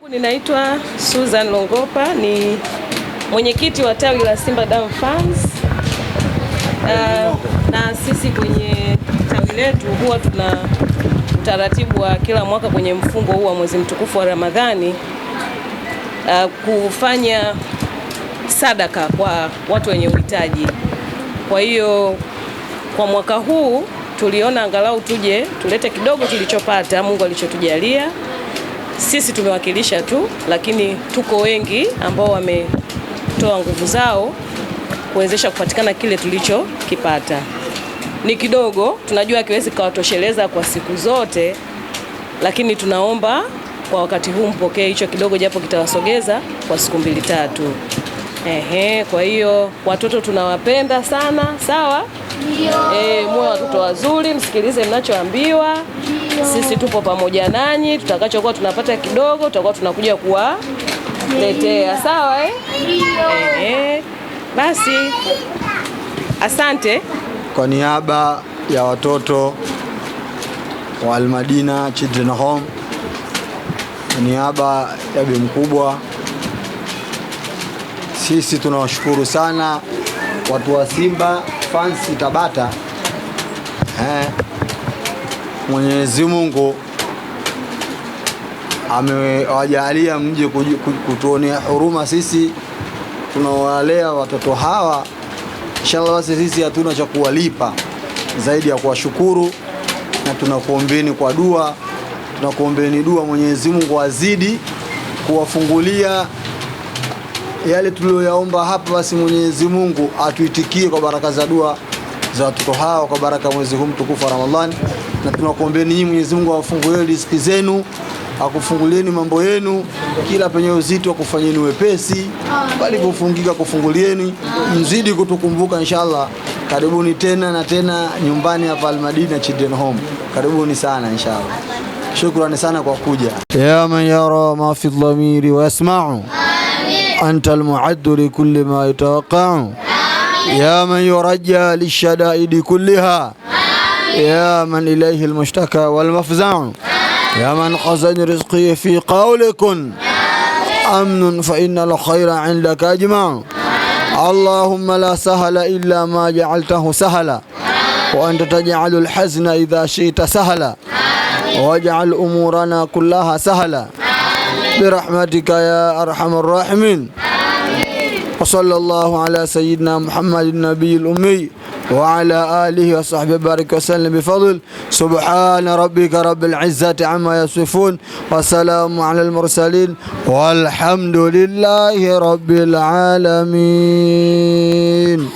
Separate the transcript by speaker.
Speaker 1: Ninaitwa Susan Longopa, ni mwenyekiti wa tawi la Simba Damu Fans. Na sisi kwenye tawi letu huwa tuna utaratibu wa kila mwaka kwenye mfungo huu wa mwezi mtukufu wa Ramadhani kufanya sadaka kwa watu wenye uhitaji. Kwa hiyo kwa mwaka huu tuliona angalau tuje tulete kidogo tulichopata, Mungu alichotujalia. Sisi tumewakilisha tu, lakini tuko wengi ambao wametoa nguvu zao kuwezesha kupatikana kile tulichokipata. Ni kidogo, tunajua kiwezi kawatosheleza kwa siku zote, lakini tunaomba kwa wakati huu mpokee hicho kidogo, japo kitawasogeza kwa siku 2-3. Kwa hiyo watoto tunawapenda sana, sawa? Ndio. Mwe watoto wazuri, msikilize mnachoambiwa. Sisi tupo pamoja nanyi, tutakachokuwa tunapata kidogo tutakuwa tunakuja kuwaletea, sawa Ndio. Basi asante.
Speaker 2: Kwa niaba ya watoto wa Al-Madina Children Home, kwa niaba ya bi mkubwa, sisi tunawashukuru sana watu wa Simba Fans Tabata. Mwenyezi Mungu amewajalia mje kutuonea huruma sisi tunawalea watoto hawa. Inshallah basi sisi hatuna cha kuwalipa zaidi ya kuwashukuru, na tunakuombeeni kwa dua, tunakuombeeni dua Mwenyezi Mungu azidi kuwafungulia yale tuliyoyaomba hapa. Basi Mwenyezi Mungu atuitikie kwa baraka za dua za watoto hawa, kwa baraka mwezi huu mtukufu wa Ramadhani. Na tunakuombeeni nyinyi Mwenyezi Mungu awafungulie riziki zenu, akufungulieni mambo yenu, kila penye uzito akufanyeni wepesi, bali kufungika kufungulieni, mzidi kutukumbuka inshallah. Karibuni tena na tena nyumbani hapa Al-Madina Children Home. Karibuni sana inshallah. Shukrani sana kwa kuja. Ya man yara ma fi dhamiri wa yasma'u, anta al-mu'addu li kulli ma yatawaqqa'u. Ya man yurajja lishada'idi kulliha, ya man ilayhi al-mushtaka wal mafza'u. يا من خزن رزقي في قولكن أمن فإن الخير عندك أجمع. اللهم لا سهل إلا ما جعلته سهلا، وأنت تجعل الحزن إذا شئت سهلا، واجعل أمورنا كلها سهلا برحمتك يا أرحم الراحمين. وصلى الله على سيدنا محمد النبي الأمي وعلى آله وصحبه بارك وسلم بفضل. سبحان ربك رب العزة عما يصفون، وسلام على المرسلين، والحمد لله رب العالمين.